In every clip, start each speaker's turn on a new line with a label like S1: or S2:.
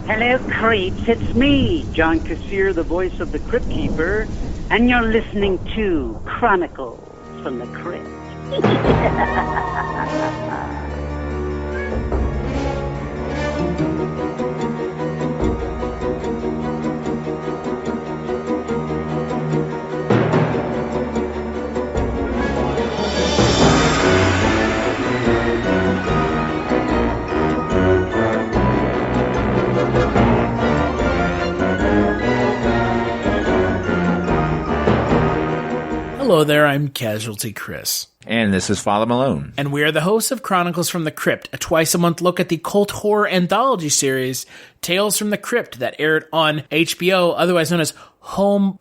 S1: Hello, creeps. It's me, John Kassir, the voice of the Crypt Keeper, and you're listening to Chronicles from the Crypt.
S2: Hello there, I'm Casualty Chris.
S3: And this is Father Malone.
S2: And we are the hosts of Chronicles from the Crypt, a twice-a-month look at the cult horror anthology series, Tales from the Crypt, that aired on HBO, otherwise known as Home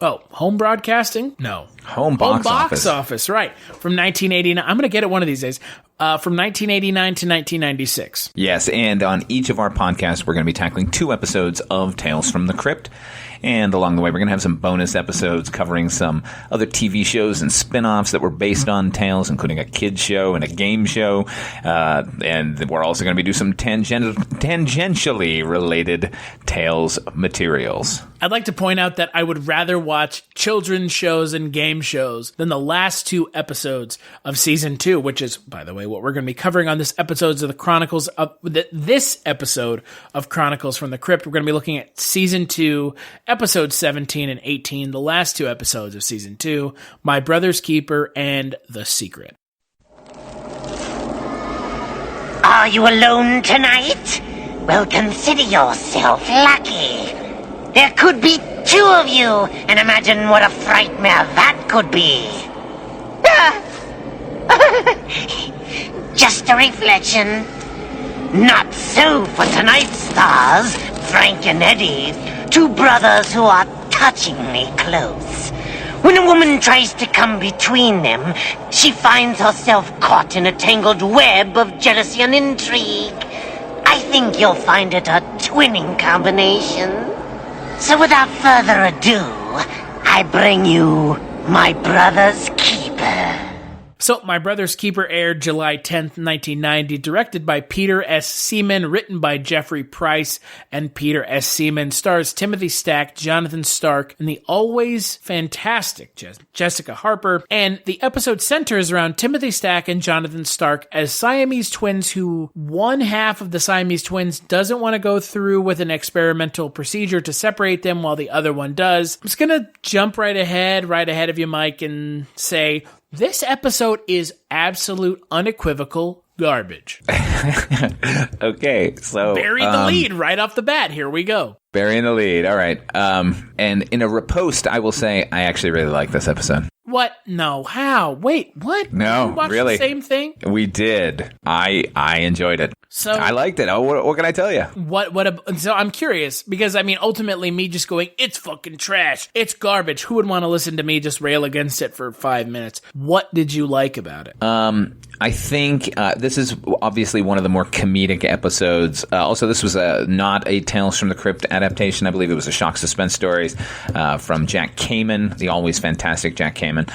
S2: Broadcasting? No.
S3: Home Box
S2: Office, right. From 1989. I'm going to get it one of these days. From 1989 to 1996.
S3: Yes, and on each of our podcasts, we're going to be tackling 2 episodes of Tales from the Crypt. And along the way, we're going to have some bonus episodes covering some other TV shows and spin-offs that were based on Tales, including a kids show and a game show. And we're also going to be doing some tangentially related Tales materials.
S2: I'd like to point out that I would rather watch children's shows and game shows than the last 2 episodes of Season 2, which is, by the way, what we're going to be covering on this episode of the Chronicles of this episode of Chronicles from the Crypt. We're going to be looking at Season 2, Episodes 17 and 18, the last 2 episodes of Season 2, My Brother's Keeper and The Secret.
S4: Are you alone tonight? Well, consider yourself lucky. There could be 2 of you, and imagine what a frightmare that could be. Just a reflection. Not so for tonight's stars, Frank and Eddie, 2 brothers who are touchingly close. When a woman tries to come between them, she finds herself caught in a tangled web of jealousy and intrigue. I think you'll find it a twinning combination. So without further ado, I bring you My Brother's Keeper.
S2: So, My Brother's Keeper aired July 10th, 1990, directed by Peter S. Seaman, written by Jeffrey Price and Peter S. Seaman, stars Timothy Stack, Jonathan Stark, and the always fantastic Jessica Harper, and the episode centers around Timothy Stack and Jonathan Stark as Siamese twins who one half of the Siamese twins doesn't want to go through with an experimental procedure to separate them while the other one does. I'm just gonna jump right ahead of you, Mike, and say, this episode is absolute, unequivocal garbage.
S3: Okay, so
S2: bury the lead right off the bat. Here we go.
S3: Burying the lead. All right. And in a riposte, I will say I actually really like this episode.
S2: What? No. How? Wait, what?
S3: No,
S2: did we watch
S3: really.
S2: The same thing?
S3: We did. I enjoyed it.
S2: So
S3: I liked it. Oh, what can I tell you?
S2: So I'm curious because, I mean, ultimately me just going, it's fucking trash, it's garbage. Who would want to listen to me just rail against it for 5 minutes? What did you like about it?
S3: I think this is obviously one of the more comedic episodes. Also, this was not a Tales from the Crypt adaptation. I believe it was a shock suspense stories from Jack Kamen, the always fantastic Jack Kamen.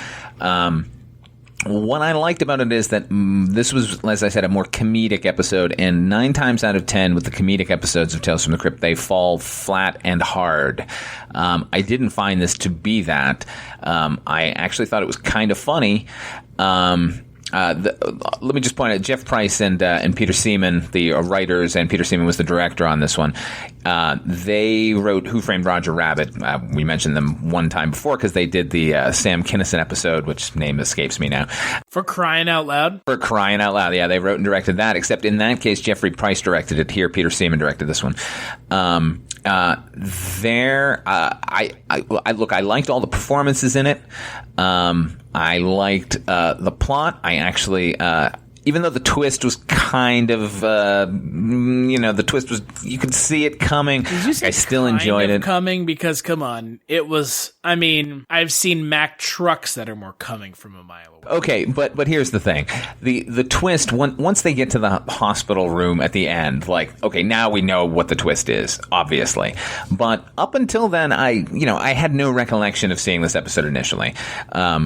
S3: What I liked about it is that this was, as I said, a more comedic episode, and 9 times out of 10 with the comedic episodes of Tales from the Crypt, they fall flat and hard. I didn't find this to be that. I actually thought it was kind of funny. Let me just point out, Jeff Price and Peter Seaman, the writers, and Peter Seaman was the director on this one. They wrote Who Framed Roger Rabbit. We mentioned them one time before because they did the Sam Kinison episode, which name escapes me now.
S2: For crying out loud?
S3: For crying out loud, yeah. They wrote and directed that, except in that case, Jeffrey Price directed it. Here, Peter Seaman directed this one. I liked all the performances in it. I liked the plot. I actually, even though the twist was kind of, the twist was, you could see it coming.
S2: Did you say
S3: I still enjoyed it.
S2: Coming? Because, come on, it was, I mean, I've seen Mack trucks that are more coming from a mile away.
S3: Okay, but here's the thing. The twist, once they get to the hospital room at the end, like, okay, now we know what the twist is, obviously. But up until then, I had no recollection of seeing this episode initially.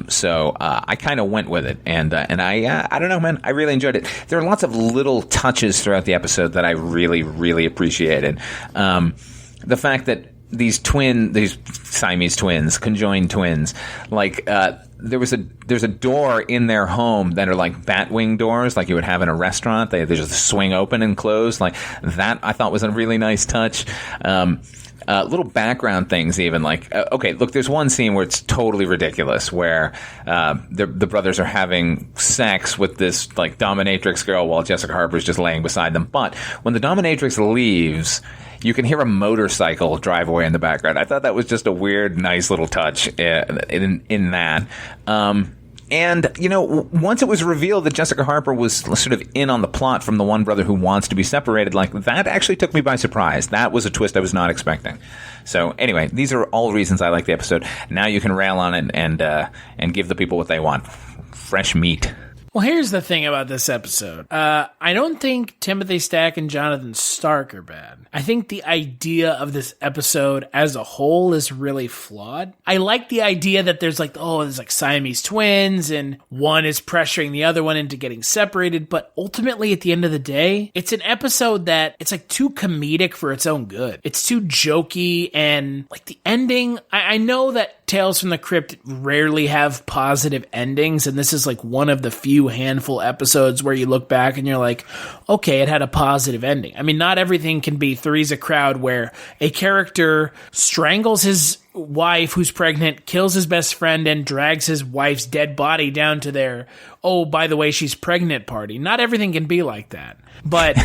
S3: So I kind of went with it. And I don't know, man, I really really enjoyed it. There are lots of little touches throughout the episode that I really, really appreciated. The fact that these Siamese twins, conjoined twins, like there's a door in their home that are like batwing doors, like you would have in a restaurant. They just swing open and close, like that. I thought was a really nice touch. Little background things, even like okay, look, there's one scene where it's totally ridiculous, where the brothers are having sex with this like dominatrix girl while Jessica Harper's just laying beside them. But when the dominatrix leaves, you can hear a motorcycle drive away in the background. I thought that was just a weird, nice little touch in that. And, you know, once it was revealed that Jessica Harper was sort of in on the plot from the one brother who wants to be separated, like, that actually took me by surprise. That was a twist I was not expecting. So, anyway, these are all reasons I like the episode. Now you can rail on it and give the people what they want. Fresh meat.
S2: Well, here's the thing about this episode. I don't think Timothy Stack and Jonathan Stark are bad. I think the idea of this episode as a whole is really flawed. I like the idea that there's like Siamese twins and one is pressuring the other one into getting separated. But ultimately, at the end of the day, it's an episode that it's like too comedic for its own good. It's too jokey, and like the ending, I know that Tales from the Crypt rarely have positive endings, and this is like one of the few handful episodes where you look back and you're like, okay, it had a positive ending. I mean, not everything can be Three's a Crowd, where a character strangles his wife who's pregnant, kills his best friend, and drags his wife's dead body down to their, oh, by the way, she's pregnant party. Not everything can be like that. But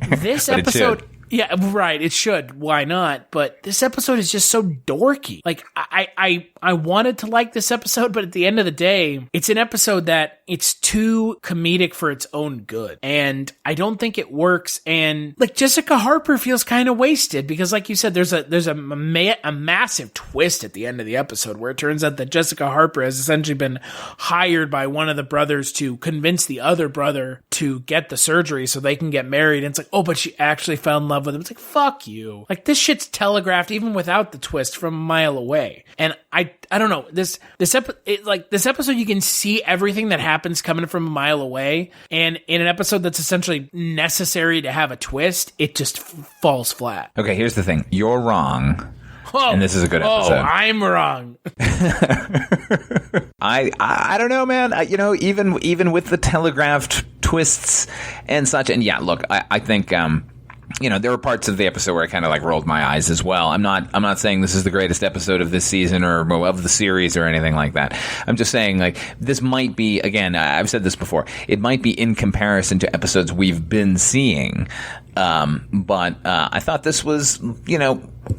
S2: this episode... Yeah, right. It should. Why not? But this episode is just so dorky. Like, I wanted to like this episode, but at the end of the day, it's an episode that it's too comedic for its own good. And I don't think it works. And like Jessica Harper feels kind of wasted because, like you said, there's a massive twist at the end of the episode where it turns out that Jessica Harper has essentially been hired by one of the brothers to convince the other brother to get the surgery so they can get married. And it's like, oh, but she actually fell in love with him. It's like, fuck you. Like, this shit's telegraphed even without the twist from a mile away. And I don't know. This episode, you can see everything that happens coming from a mile away. And in an episode that's essentially necessary to have a twist, it just falls flat.
S3: Okay, here's the thing. You're wrong. Oh, and this is a good episode.
S2: Oh, I'm wrong.
S3: I don't know, man. Even with the telegraphed twists and such, and yeah, look, I think there were parts of the episode where I kind of like rolled my eyes as well. I'm not saying this is the greatest episode of this season or of the series or anything like that. I'm just saying, like, this might be, again, I've said this before, it might be in comparison to episodes we've been seeing. But I thought this was,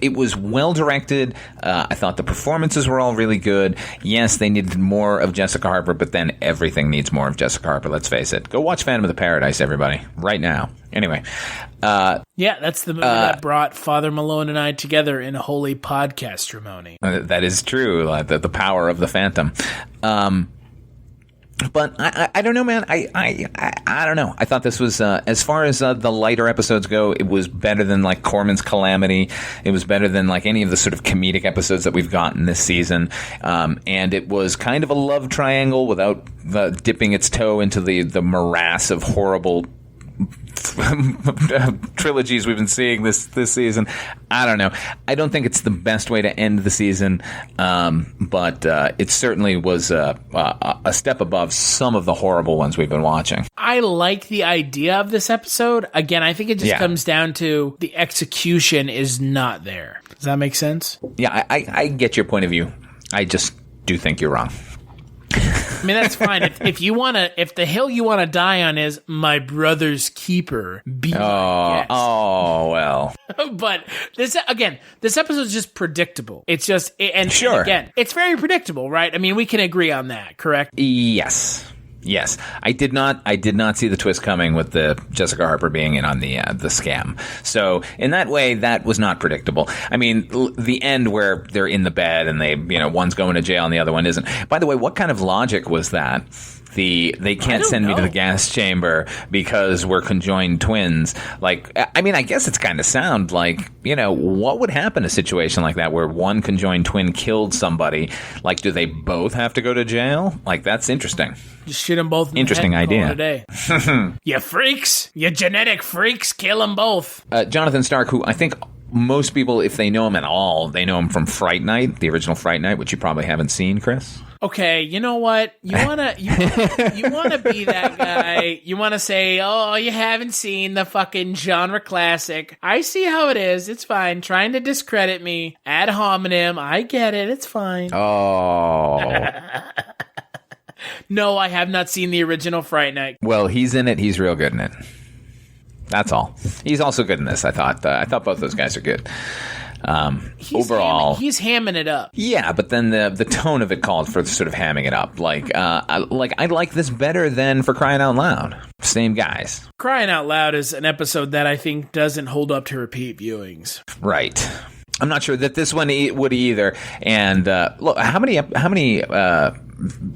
S3: it was well directed. I thought the performances were all really good. Yes, they needed more of Jessica Harper, but then everything needs more of Jessica Harper. Let's face it. Go watch Phantom of the Paradise, everybody, right now. Anyway.
S2: Yeah, that's the movie that brought Father Malone and I together in a holy podcast-ceremony.
S3: That is true. The power of the Phantom. But I don't know, man. I don't know. I thought this was, as far as the lighter episodes go, it was better than like Corman's Calamity. It was better than like any of the sort of comedic episodes that we've gotten this season. And it was kind of a love triangle without dipping its toe into the morass of horrible trilogies we've been seeing this season. I don't know. I don't think it's the best way to end the season, but it certainly was a step above some of the horrible ones we've been watching.
S2: I like the idea of this episode. Again, I think it just comes down to the execution is not there. Does that make sense?
S3: Yeah, I get your point of view. I just do think you're wrong.
S2: I mean, that's fine. If the hill you want to die on is my brother's keeper, be my guest.
S3: Oh, well.
S2: But this episode is just predictable. It's just, and again, it's very predictable, right? I mean, we can agree on that, correct?
S3: Yes. I did not see the twist coming with the Jessica Harper being in on the scam. So in that way, that was not predictable. I mean, the end where they're in the bed and they, one's going to jail and the other one isn't. By the way, what kind of logic was that? they can't send me to the gas chamber because we're conjoined twins. Like, I mean, I guess it's kind of sound like, what would happen in a situation like that where one conjoined twin killed somebody? Like, do they both have to go to jail? Like, that's interesting.
S2: Just shoot them both in
S3: Interesting
S2: the head
S3: idea.
S2: and call it a day. You freaks! You genetic freaks! Kill them both!
S3: Jonathan Stark, who I think most people, if they know him at all, they know him from Fright Night, the original Fright Night, which you probably haven't seen, Chris.
S2: Okay, you know what? You wanna be that guy. You wanna say, oh, you haven't seen the fucking genre classic. I see how it is. It's fine. Trying to discredit me. Ad hominem. I get it. It's fine.
S3: Oh.
S2: No, I have not seen the original Fright Night.
S3: Well, he's in it. He's real good in it. That's all. He's also good in this. I thought both those guys are good. Overall,
S2: he's hamming it up.
S3: Yeah, but then the tone of it called for sort of hamming it up. I like this better than For Crying Out Loud. Same guys.
S2: Crying Out Loud is an episode that I think doesn't hold up to repeat viewings.
S3: Right. I'm not sure that this one would either. And look, how many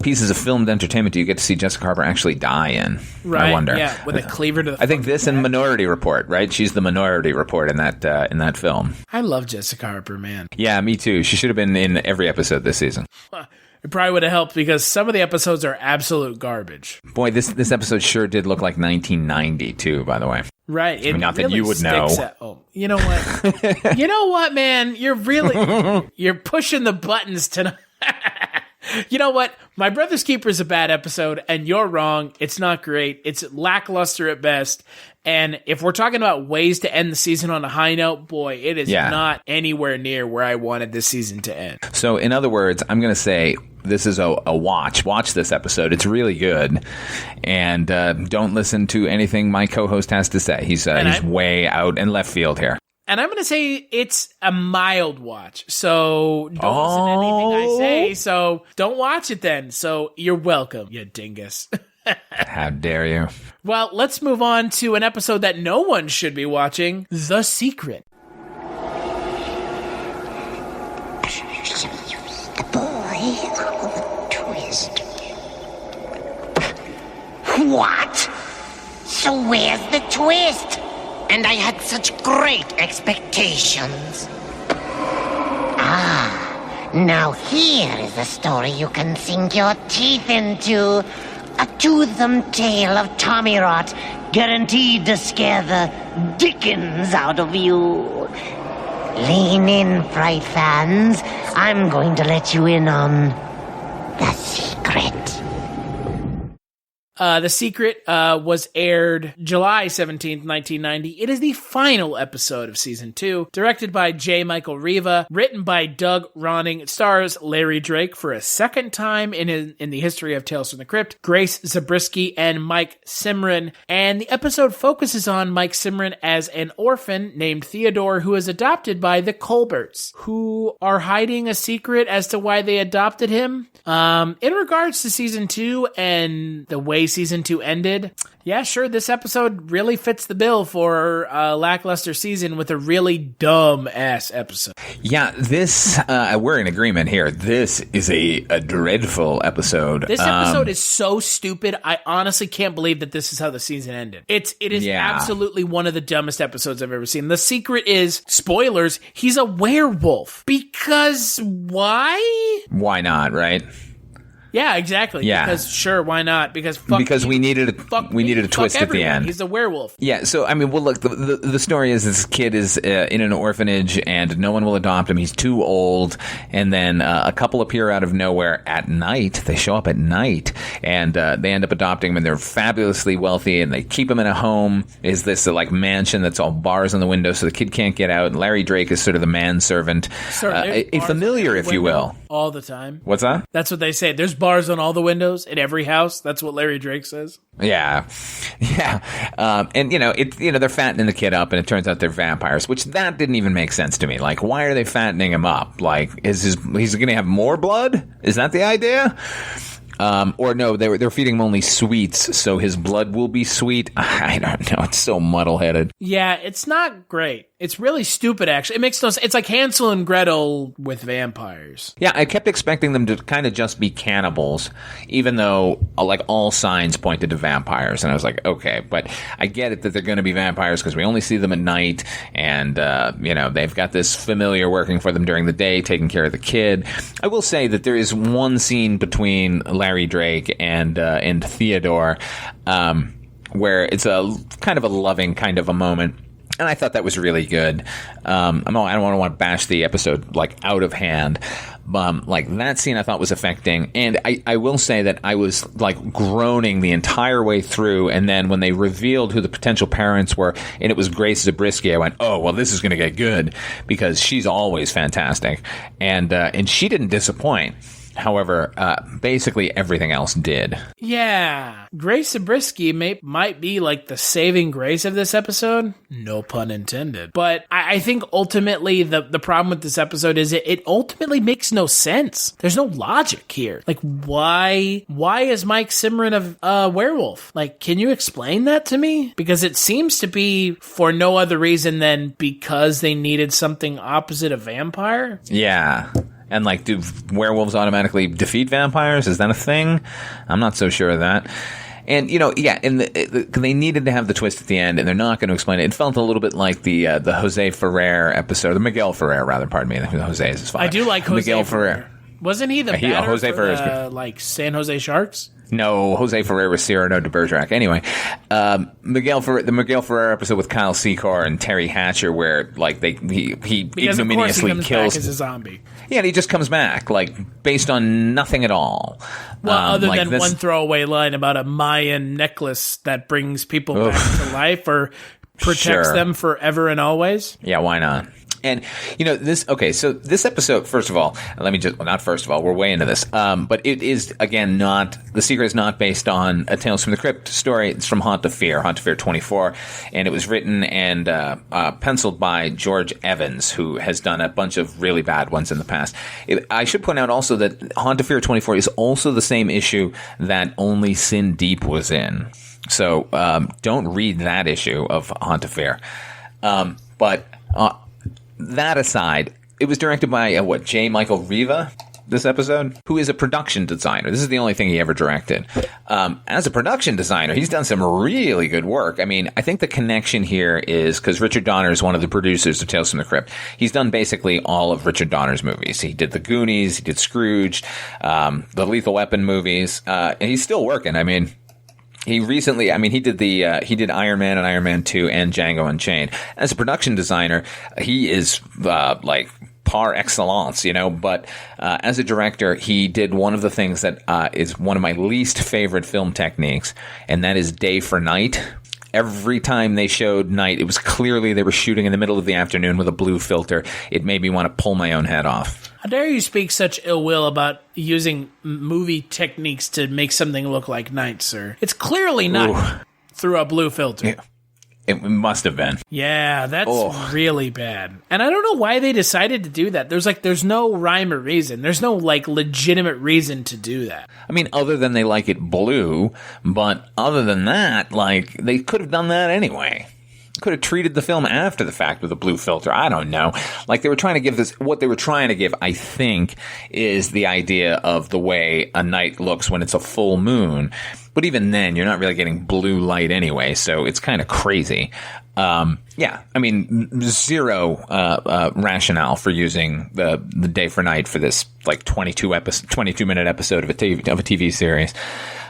S3: pieces of filmed entertainment do you get to see Jessica Harper actually die in?
S2: Right.
S3: I wonder.
S2: Yeah, with a cleaver to the
S3: I think this and Minority Report, right? She's the Minority Report in that film.
S2: I love Jessica Harper, man.
S3: Yeah, me too. She should have been in every episode this season.
S2: It probably would have helped because some of the episodes are absolute garbage.
S3: Boy, this episode sure did look like 1990 too, by the way.
S2: Right.
S3: I mean, not that you would know.
S2: You know what? You know what, man? You're pushing the buttons tonight. You know what? My Brother's Keeper is a bad episode, and you're wrong. It's not great. It's lackluster at best. And if we're talking about ways to end the season on a high note, boy, it is not anywhere near where I wanted this season to end.
S3: So, in other words, I'm going to say this is a watch. Watch this episode. It's really good. And don't listen to anything my co-host has to say. He's way out in left field here.
S2: And I'm going to say it's a mild watch. So don't listen to anything I say. So don't watch it then. So you're welcome, you dingus.
S3: How dare you?
S2: Well, let's move on to an episode that no one should be watching, The Secret.
S4: The boy of the twist. What? So where's the twist? And I had such great expectations. Now here is a story you can sink your teeth into. A toothsome tale of Tommy Rot, guaranteed to scare the dickens out of you. Lean in, Fright fans. I'm going to let you in on The Secret.
S2: The Secret was aired July 17th, 1990. It is the final episode of Season 2, directed by J. Michael Riva, written by Doug Ronning. It stars Larry Drake for a second time in the history of Tales from the Crypt, Grace Zabriskie, and Mike Simran. And the episode focuses on Mike Simran as an orphan named Theodore who is adopted by the Colberts, who are hiding a secret as to why they adopted him. In regards to Season 2 and the way Season 2 ended, yeah, sure, this episode really fits the bill for a lackluster season with a really dumb-ass episode.
S3: Yeah, this, we're in agreement here. This is a dreadful episode.
S2: This episode is so stupid, I honestly can't believe that this is how the season ended. It is absolutely one of the dumbest episodes I've ever seen. The secret is, spoilers, he's a werewolf. Because why?
S3: Why not, right?
S2: Yeah, exactly.
S3: Yeah.
S2: Because sure, why not? Because
S3: we needed a twist at the end.
S2: He's a werewolf.
S3: Yeah. So I mean, well, look, the story is this kid is in an orphanage and no one will adopt him. He's too old, and then a couple appear out of nowhere at night. They show up at night, and they end up adopting him. And they're fabulously wealthy, and they keep him in a home. Is this like mansion that's all bars on the window, so the kid can't get out? And Larry Drake is sort of the manservant, a familiar, if you will,
S2: all the time.
S3: What's that?
S2: That's what they say. There's bars on all the windows in every house. That's what Larry Drake says.
S3: Yeah. And they're fattening the kid up, and it turns out they're vampires, which that didn't even make sense to me. Like, why are they fattening him up? Like, he's going to have more blood? Is that the idea? Or no, they're feeding him only sweets, so his blood will be sweet. I don't know. It's so muddle-headed.
S2: Yeah, it's not great. It's really stupid, actually. It makes no sense. It's like Hansel and Gretel with vampires.
S3: Yeah, I kept expecting them to kind of just be cannibals, even though like all signs pointed to vampires. And I was like, okay, but I get it that they're going to be vampires because we only see them at night, and they've got this familiar working for them during the day, taking care of the kid. I will say that there is one scene between Larry Drake and Theodore where it's a kind of a loving kind of a moment. And I thought that was really good. I don't want to bash the episode like out of hand. Like that scene I thought was affecting. And I will say that I was like groaning the entire way through. And then when they revealed who the potential parents were, and it was Grace Zabriskie, I went, oh, well, this is going to get good because she's always fantastic. And she didn't disappoint. However, basically everything else did.
S2: Yeah. Grace Zabriskie might be like the saving grace of this episode. No pun intended. But I think ultimately the problem with this episode is it ultimately makes no sense. There's no logic here. Like, why is Mike Simran a werewolf? Like, can you explain that to me? Because it seems to be for no other reason than because they needed something opposite a vampire.
S3: Yeah. And, like, do werewolves automatically defeat vampires? Is that a thing? I'm not so sure of that. And, and they needed to have the twist at the end, and they're not going to explain it. It felt a little bit like the Jose Ferrer episode, the Miguel Ferrer, rather, pardon me. Jose is fine.
S2: I do like Jose
S3: Miguel
S2: Ferrer. Wasn't he the batter
S3: Jose
S2: for
S3: Ferrer
S2: the, San Jose Sharks?
S3: No, Jose Ferrer was Cyrano de Bergerac. Anyway, the Miguel Ferrer episode with Kyle Secor and Terry Hatcher, where like he ignominiously
S2: kills
S3: kills
S2: as a zombie.
S3: Yeah, and he just comes back like based on nothing at all.
S2: Well, other than one throwaway line about a Mayan necklace that brings people back to life or protects them forever and always.
S3: Yeah, why not? And, so this episode, first of all, we're way into this, but it is, again, The Secret is not based on a Tales from the Crypt story. It's from Haunt of Fear 24, and it was written and penciled by George Evans, who has done a bunch of really bad ones in the past. I should point out also that Haunt of Fear 24 is also the same issue that Only Sin Deep was in. So don't read that issue of Haunt of Fear. That aside, it was directed by, J. Michael Riva, this episode, who is a production designer. This is the only thing he ever directed. As a production designer, he's done some really good work. I mean, I think the connection here is because Richard Donner is one of the producers of Tales from the Crypt. He's done basically all of Richard Donner's movies. He did The Goonies, he did Scrooge, the Lethal Weapon movies, and he's still working. I mean... He did Iron Man and Iron Man 2 and Django Unchained. As a production designer, he is, par excellence, but as a director, he did one of the things that is one of my least favorite film techniques, and that is day for night. Every time they showed night, it was clearly they were shooting in the middle of the afternoon with a blue filter. It made me want to pull my own head off.
S2: How dare you speak such ill will about using movie techniques to make something look like night, sir? It's clearly not through a blue filter.
S3: Yeah. It must have been.
S2: Yeah, that's really bad. And I don't know why they decided to do that. There's no rhyme or reason. There's no, legitimate reason to do that.
S3: I mean, other than they like it blue, but other than that, they could have done that anyway. Could have treated the film after the fact with a blue filter. I don't know. They were trying to give what they were trying to give, I think, is the idea of the way a night looks when it's a full moon. But even then, you're not really getting blue light anyway, so it's kind of crazy. Zero rationale for using the day for night for this 22-minute episode of a TV series.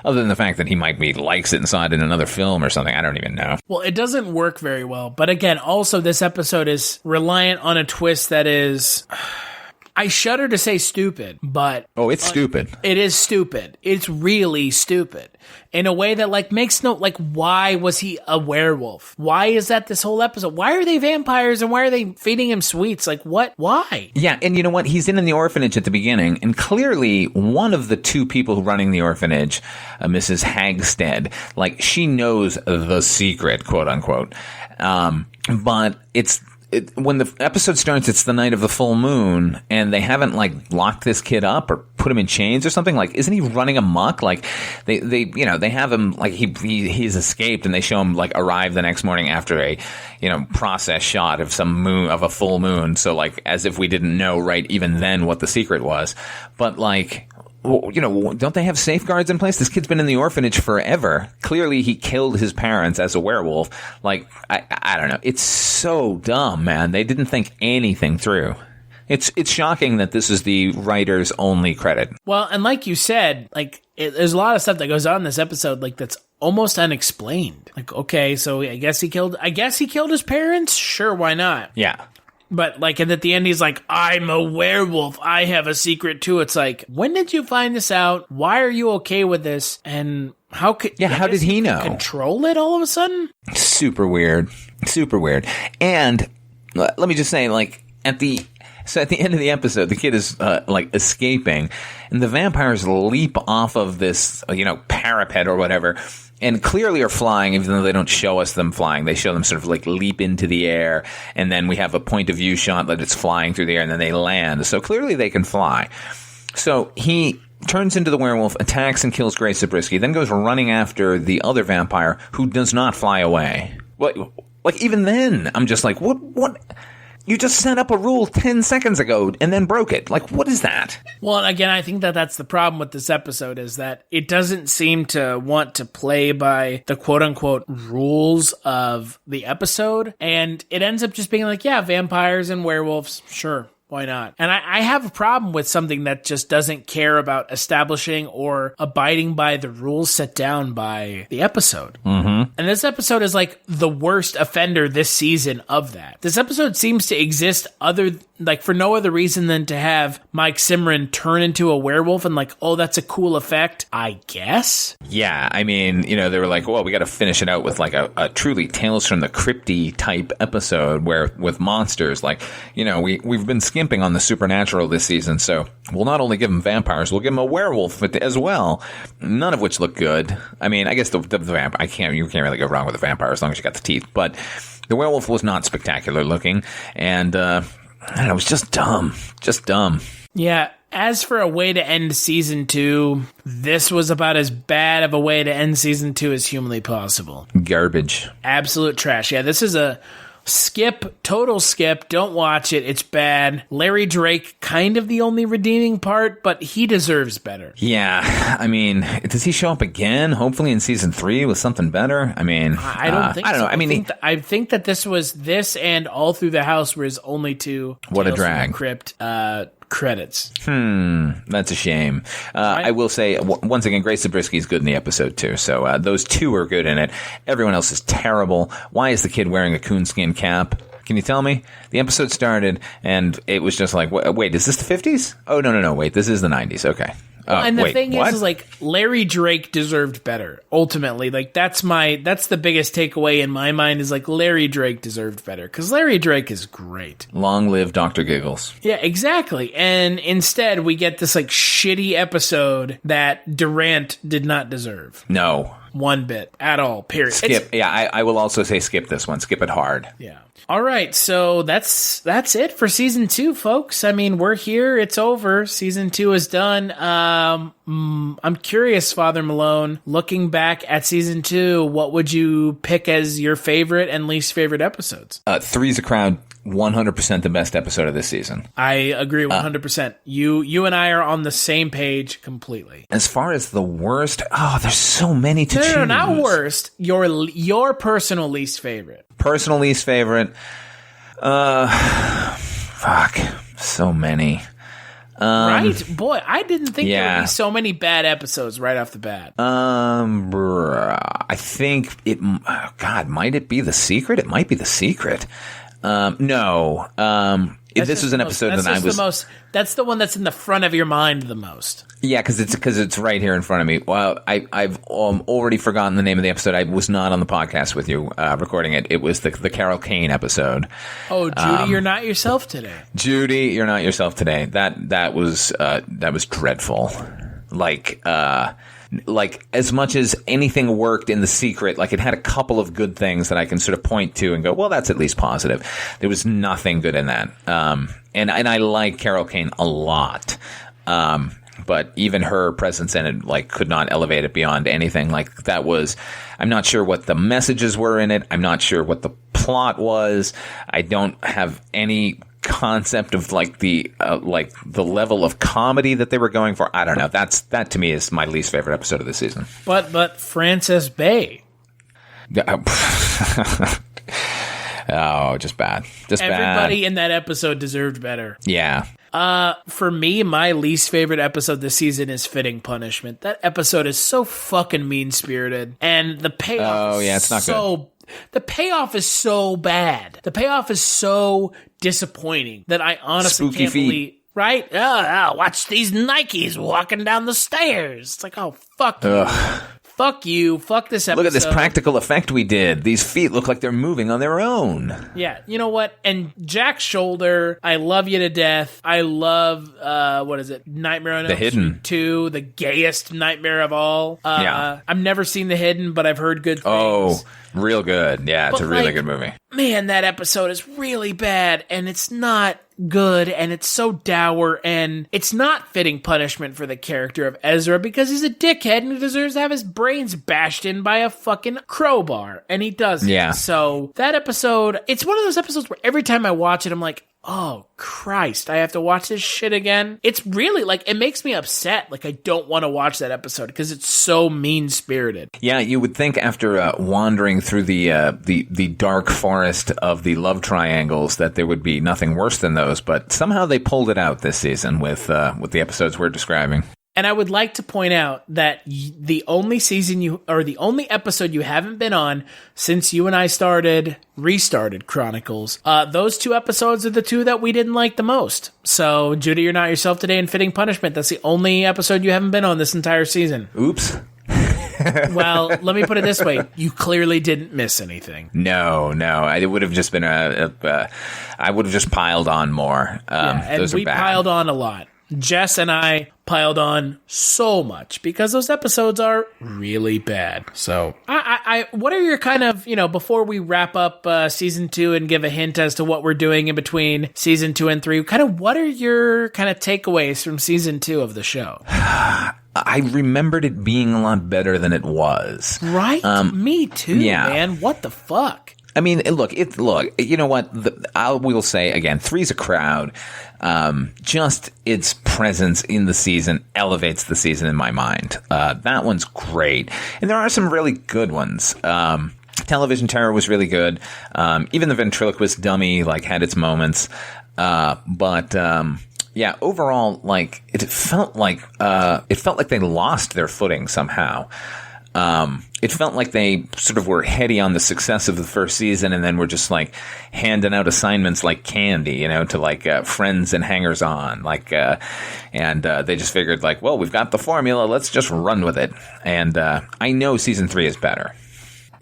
S3: Other than the fact that he might be likes it and saw it in another film or something. I don't even know.
S2: Well, it doesn't work very well. But again, also this episode is reliant on a twist that is... I shudder to say stupid, but...
S3: Oh, it's stupid.
S2: It is stupid. It's really stupid. In a way that, makes no... why was he a werewolf? Why is that this whole episode? Why are they vampires and why are they feeding him sweets? What? Why?
S3: Yeah, and you know what? He's in the orphanage at the beginning, and clearly one of the two people running the orphanage, Mrs. Hagstead, she knows the secret, quote unquote. But it's... when the episode starts, it's the night of the full moon, and they haven't like locked this kid up or put him in chains or something. Like, isn't he running amok? Like, they have him like he's escaped, and they show him like arrive the next morning after a process shot of a full moon. So like, as if we didn't know right even then what the secret was. But like, don't they have safeguards in place? This kid's been in the orphanage forever. Clearly, he killed his parents as a werewolf. Like, I don't know. It's so dumb, man. They didn't think anything through. It's shocking that this is the writer's only credit.
S2: Well, and like you said, like there's a lot of stuff that goes on in this episode, like that's almost unexplained. Like, okay, so I guess he killed his parents. Sure, why not?
S3: Yeah.
S2: But, like, and at the end, he's like, I'm a werewolf. I have a secret, too. It's like, when did you find this out? Why are you okay with this? And how did
S3: he know?
S2: Control it all of a sudden?
S3: Super weird. Super weird. And let me just say, like, at the end of the episode, the kid is, escaping, and the vampires leap off of this, parapet or whatever, and clearly are flying, even though they don't show us them flying. They show them sort of like leap into the air, and then we have a point of view shot that it's flying through the air, and then they land. So clearly they can fly. So he turns into the werewolf, attacks and kills Grace Zabriskie, then goes running after the other vampire who does not fly away. Like, even then, I'm just like, what? You just set up a rule 10 seconds ago and then broke it. Like, what is that?
S2: Well, again, I think that's the problem with this episode is that it doesn't seem to want to play by the quote-unquote rules of the episode. And it ends up just being like, yeah, vampires and werewolves, sure. Why not? And I have a problem with something that just doesn't care about establishing or abiding by the rules set down by the episode.
S3: Mm-hmm.
S2: And this episode is like the worst offender this season of that. This episode seems to exist for no other reason than to have Mike Simran turn into a werewolf and like, oh, that's a cool effect, I guess?
S3: Yeah, I mean, they were like, well, we got to finish it out with like a truly Tales from the Crypty type episode where with monsters, like, we've been skimping on the supernatural this season, so we'll not only give them vampires, we'll give them a werewolf as well. None of which look good. I mean, I guess the vampire, you can't really go wrong with a vampire as long as you got the teeth, but the werewolf was not spectacular looking, and I don't know, it was just dumb.
S2: Yeah, as for a way to end season 2, this was about as bad of a way to end season 2 as humanly possible.
S3: Garbage.
S2: Absolute trash. Yeah, this is a total skip. Don't watch it. It's bad. Larry Drake, kind of the only redeeming part, but he deserves better.
S3: Yeah, I mean, does he show up again? Hopefully in season 3 with something better. I mean,
S2: I don't think. I don't
S3: know.
S2: So. I mean, I think that this and All Through the House were his only two.
S3: What
S2: Tales
S3: a drag.
S2: From the Crypt credits.
S3: That's a shame. I will say once again, Grace Zabriskie is good in the episode too. So those two are good in it. Everyone else is terrible. Why is the kid wearing a coonskin cap? Can you tell me? The episode started and it was just like, wait, is this the 50s? Oh, no. Wait, this is the 90s. Okay.
S2: And the thing is like Larry Drake deserved better. Ultimately, like that's the biggest takeaway in my mind is like Larry Drake deserved better because Larry Drake is great.
S3: Long live Dr. Giggles.
S2: Yeah, exactly. And instead, we get this like shitty episode that Durant did not deserve.
S3: No,
S2: one bit at all. Period.
S3: Skip. I will also say skip this one. Skip it hard.
S2: Yeah. All right, so that's it for season 2, folks. I mean, we're here. It's over. Season 2 is done. I'm curious, Father Malone, looking back at season 2, what would you pick as your favorite and least favorite episodes?
S3: Three's a Crowd, 100% the best episode of this season.
S2: I agree 100%. You and I are on the same page completely.
S3: As far as the worst, there's so many to choose.
S2: No, not worst. Your personal least favorite.
S3: Personal least favorite. Fuck. So many.
S2: Right? Boy, I didn't think there would be so many bad episodes right off the bat.
S3: I think it... God, might it be The Secret? It might be The Secret. No. This was an episode that I was...
S2: That's the one that's in the front of your mind the most.
S3: Yeah, because it's right here in front of me. Well, I've already forgotten the name of the episode. I was not on the podcast with you recording it. It was the Carol Kane episode.
S2: Oh, Judy, you're not yourself today.
S3: Judy, you're not yourself today. That was dreadful. Like like, as much as anything worked in The Secret, like, it had a couple of good things that I can sort of point to and go, well, that's at least positive. There was nothing good in that. And I like Carol Kane a lot. But even her presence in it, like, could not elevate it beyond anything. Like, that was, I'm not sure what the messages were in it. I'm not sure what the plot was. I don't have any concept of like the level of comedy that they were going for. I don't know. That to me is my least favorite episode of the season.
S2: But Frances Bay.
S3: Oh, just bad.
S2: Everybody in that episode deserved better.
S3: Yeah.
S2: For me, my least favorite episode this season is Fitting Punishment. That episode is so fucking mean-spirited. And the payoff
S3: it's not good.
S2: The payoff is so bad. The payoff is so disappointing that I honestly
S3: Spooky
S2: can't
S3: feet.
S2: believe... Right? Watch these Nikes walking down the stairs. It's like, oh, fuck you.
S3: Ugh.
S2: Fuck you. Fuck this episode.
S3: Look at this practical effect we did. These feet look like they're moving on their own.
S2: Yeah, you know what? And Jack Shoulder, I love you to death. I love, what is it? Nightmare on Elm Street 2, the gayest nightmare of all.
S3: Yeah.
S2: I've never seen The Hidden, but I've heard good things.
S3: Oh, real good. Yeah, it's
S2: But,
S3: a really
S2: like,
S3: good movie.
S2: Man, that episode is really bad, and it's not good, and it's so dour, and it's not fitting punishment for the character of Ezra because he's a dickhead and he deserves to have his brains bashed in by a fucking crowbar, and he doesn't.
S3: Yeah.
S2: So that episode, it's one of those episodes where every time I watch it, I'm like, oh, Christ, I have to watch this shit again. It's really, like, it makes me upset. Like, I don't want to watch that episode because it's so mean-spirited.
S3: Yeah, you would think after wandering through the dark forest of the love triangles that there would be nothing worse than those, but somehow they pulled it out this season with the episodes we're describing.
S2: And I would like to point out that the only episode you haven't been on since you and I restarted Chronicles, those 2 episodes are the 2 that we didn't like the most. So, Judy, You're Not Yourself Today and Fitting Punishment, that's the only episode you haven't been on this entire season.
S3: Oops.
S2: Well, let me put it this way. You clearly didn't miss anything.
S3: No. It would have just been I would have just piled on more.
S2: And
S3: those
S2: we
S3: are bad.
S2: piled on a lot. Jess and I piled on so much because those episodes are really bad. So, I what are your kind of, before we wrap up season 2 and give a hint as to what we're doing in between season 2 and 3, kind of what are your kind of takeaways from season 2 of the show?
S3: I remembered it being a lot better than it was.
S2: Right? Me too, man. What the fuck?
S3: I mean, look, you know what? I will say again, Three's a Crowd. Just its presence in the season elevates the season in my mind. That one's great. And there are some really good ones. Television Terror was really good. Even the ventriloquist dummy, had its moments. Yeah, overall, it felt like they lost their footing somehow. It felt like they sort of were heady on the success of the first season and then were just handing out assignments like candy, to friends and hangers on, and they just figured well, we've got the formula, let's just run with it. And I know season 3 is better.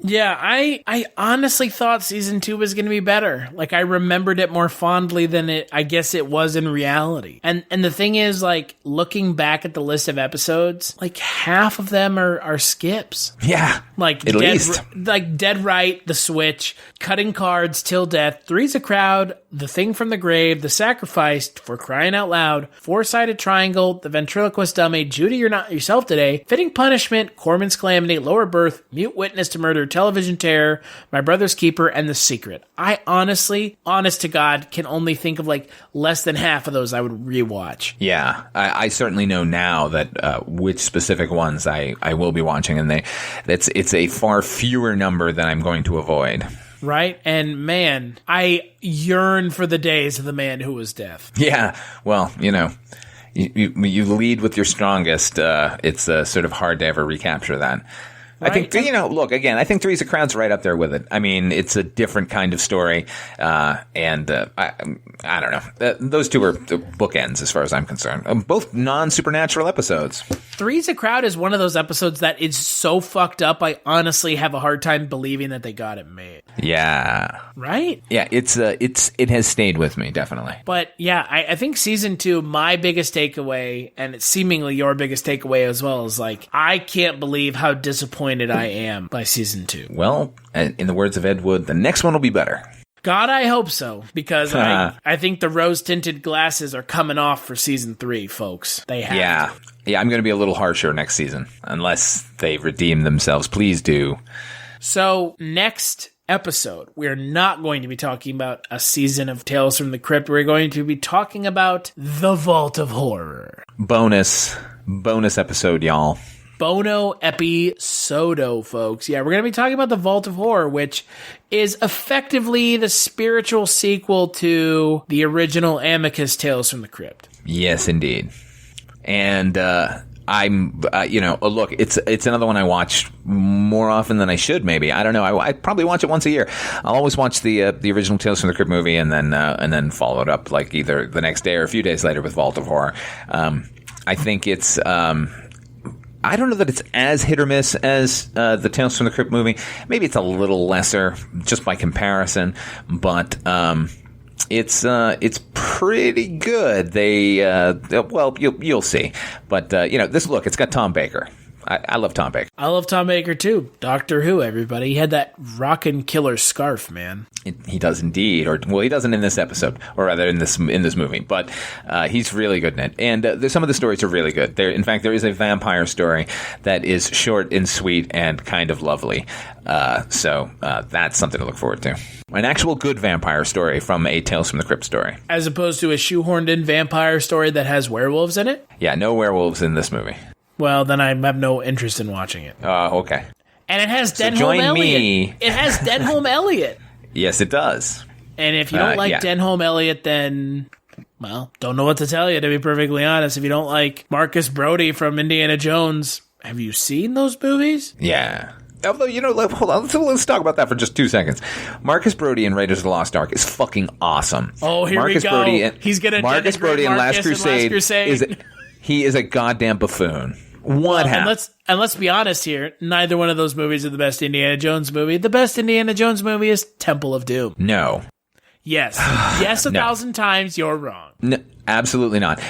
S2: Yeah, I honestly thought season 2 was going to be better. I remembered it more fondly than I guess it was in reality. And the thing is, looking back at the list of episodes, half of them are skips.
S3: Yeah, at least.
S2: Dead Right, The Switch, Cutting Cards, Till Death, Three's a Crowd, The Thing from the Grave, The Sacrifice, For Crying Out Loud, Four-Sided Triangle, The Ventriloquist Dummy, Judy, You're Not Yourself Today, Fitting Punishment, Corman's Calamity, Lower Birth, Mute Witness to Murder, Television Terror, My Brother's Keeper, and The Secret. I honestly, honest to God, can only think of less than half of those I would rewatch.
S3: Yeah, I certainly know now that which specific ones I will be watching, and it's a far fewer number than I'm going to avoid.
S2: Right? And man, I yearn for the days of The Man Who Was Deaf.
S3: Yeah, well, you lead with your strongest. It's sort of hard to ever recapture that. Right. I think, look, again, I think Three's a Crowd's right up there with it. I mean, it's a different kind of story, and I don't know. Those 2 are bookends as far as I'm concerned. Both non-supernatural episodes.
S2: Three's a Crowd is one of those episodes that is so fucked up, I honestly have a hard time believing that they got it made.
S3: Yeah.
S2: Right?
S3: Yeah, it has stayed with me, definitely.
S2: But yeah, I think season 2, my biggest takeaway, and it's seemingly your biggest takeaway as well, is like, I can't believe how disappointed I am by season 2.
S3: Well, in the words of Ed Wood, the next one will be better.
S2: God, I hope so, because I think the rose-tinted glasses are coming off for season 3, folks. They have.
S3: Yeah, I'm going to be a little harsher next season, unless they redeem themselves. Please do.
S2: So, next episode, we're not going to be talking about a season of Tales from the Crypt. We're going to be talking about The Vault of Horror.
S3: Bonus episode, y'all.
S2: Bono episodo, folks. Yeah, we're going to be talking about The Vault of Horror, which is effectively the spiritual sequel to the original Amicus Tales from the Crypt.
S3: Yes, indeed. And look, it's another one I watch more often than I should. Maybe, I don't know. I probably watch it once a year. I'll always watch the original Tales from the Crypt movie, and then follow it up like either the next day or a few days later with Vault of Horror. I think it's. I don't know that it's as hit or miss as the Tales from the Crypt movie. Maybe it's a little lesser just by comparison, but it's pretty good. You'll see. But it's got Tom Baker. I love Tom Baker.
S2: I love Tom Baker too. Doctor Who, everybody. He had that rockin' killer scarf, man.
S3: He does indeed, he doesn't in this episode, or rather in this movie. But he's really good in it, and some of the stories are really good. In fact, there is a vampire story that is short and sweet and kind of lovely. So that's something to look forward to. An actual good vampire story from a Tales from the Crypt story,
S2: as opposed to a shoehorned-in vampire story that has werewolves in it.
S3: Yeah, no werewolves in this movie.
S2: Well, then I have no interest in watching it.
S3: Okay.
S2: And it has Denholm Elliott. It has Denholm Elliott.
S3: Yes, it does.
S2: And if you don't like Denholm Elliott, then, well, don't know what to tell you, to be perfectly honest. If you don't like Marcus Brody from Indiana Jones, have you seen those movies?
S3: Yeah. Although, hold on, let's talk about that for just 2 seconds. Marcus Brody in Raiders of the Lost Ark is fucking awesome.
S2: Oh, here
S3: Marcus
S2: we go.
S3: Brody
S2: He's going to
S3: Marcus Brody in Last Crusade. He is a goddamn buffoon. What happened?
S2: And let's be honest here. Neither one of those movies are the best Indiana Jones movie. The best Indiana Jones movie is Temple of Doom.
S3: No.
S2: Yes. Yes, 1,000 times. You're wrong.
S3: No, absolutely not.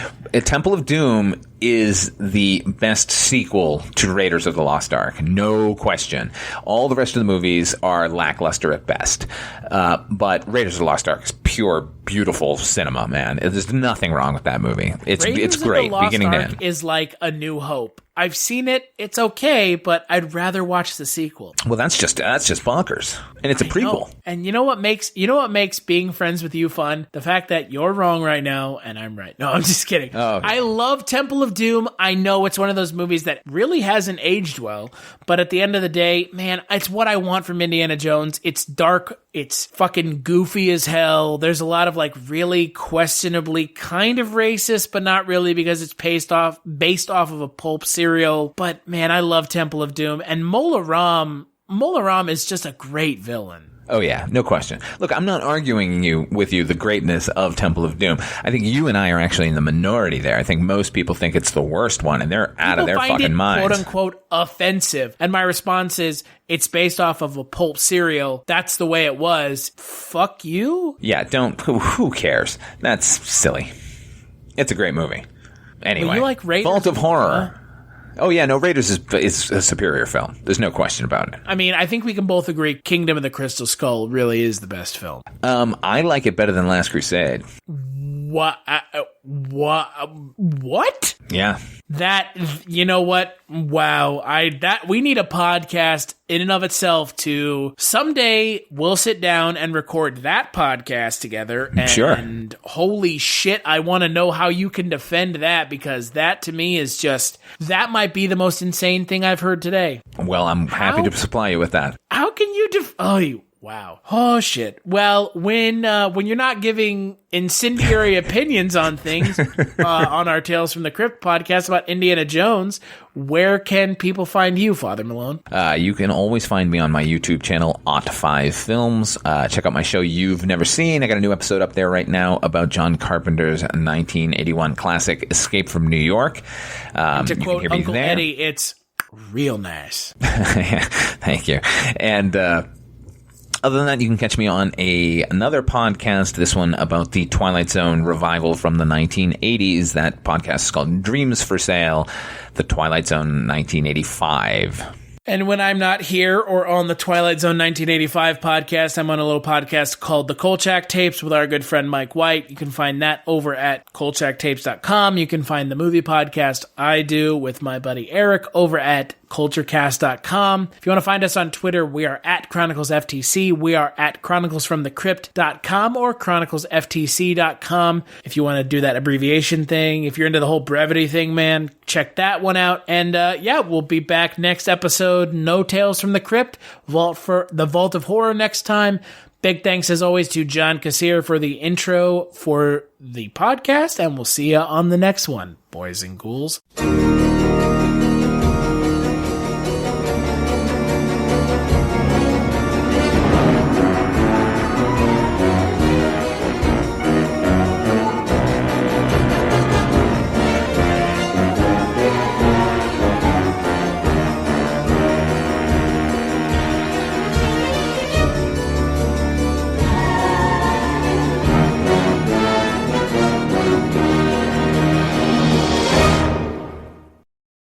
S3: Temple of Doom is the best sequel to Raiders of the Lost Ark. No question. All the rest of the movies are lackluster at best. But Raiders of the Lost Ark is pure, beautiful cinema, man. There's nothing wrong with that movie. It's great,
S2: Raiders of the Lost
S3: beginning to
S2: Ark
S3: end.
S2: Is like A New Hope. I've seen it. It's okay, but I'd rather watch the sequel.
S3: Well, that's just bonkers, and it's a prequel.
S2: And you know what makes being friends with you fun? The fact that you're wrong right now and I'm right. No, I'm just kidding.
S3: Oh, okay.
S2: I love Temple of Doom. I know it's one of those movies that really hasn't aged well, but at the end of the day, man, it's what I want from Indiana Jones. It's dark. It's fucking goofy as hell. There's a lot of like really questionably kind of racist, but not really because it's based off of a pulp serial. But man, I love Temple of Doom, and Mola Ram is just a great villain.
S3: Oh yeah, no question. Look, I'm not arguing with you the greatness of Temple of Doom. I think you and I are actually in the minority there. I think most people think it's the worst one, and they're out of their fucking minds.
S2: Quote unquote offensive. And my response is, it's based off of a pulp serial. That's the way it was. Fuck you?
S3: Yeah, who cares? That's silly. It's a great movie. Anyway,
S2: well, you like Raiders?
S3: Vault of Horror. Oh yeah, no, Raiders is a superior film. There's no question about it.
S2: I mean, I think we can both agree Kingdom of the Crystal Skull really is the best film.
S3: I like it better than Last Crusade.
S2: What? What?
S3: Yeah.
S2: That, you know what? Wow. We need a podcast in and of itself to someday we'll sit down and record that podcast together. And
S3: sure.
S2: Holy shit, I want to know how you can defend that, because that to me is just, that might be the most insane thing I've heard today.
S3: Well, I'm happy to supply you with that.
S2: How can you Wow. Oh, shit. Well, when you're not giving incendiary opinions on things on our Tales from the Crypt podcast about Indiana Jones, where can people find you, Father Malone?
S3: You can always find me on my YouTube channel, Ot5 Films. Check out my show You've Never Seen. I got a new episode up there right now about John Carpenter's 1981 classic, Escape from New York.
S2: To quote Uncle Eddie, it's real nice.
S3: Thank you. And other than that, you can catch me on another podcast, this one about the Twilight Zone revival from the 1980s. That podcast is called Dreams for Sale, the Twilight Zone 1985.
S2: And when I'm not here or on the Twilight Zone 1985 podcast, I'm on a little podcast called The Kolchak Tapes with our good friend Mike White. You can find that over at kolchaktapes.com. You can find the movie podcast I do with my buddy Eric over at culturecast.com. If you want to find us on Twitter, we are at ChroniclesFTC. We are at chroniclesfromthecrypt.com or chroniclesftc.com. If you want to do that abbreviation thing, if you're into the whole brevity thing, man, check that one out. And we'll be back next episode. No Tales from the Crypt, the Vault of Horror next time. Big thanks as always to John Kassir for the intro for the podcast, and we'll see you on the next one, boys and ghouls.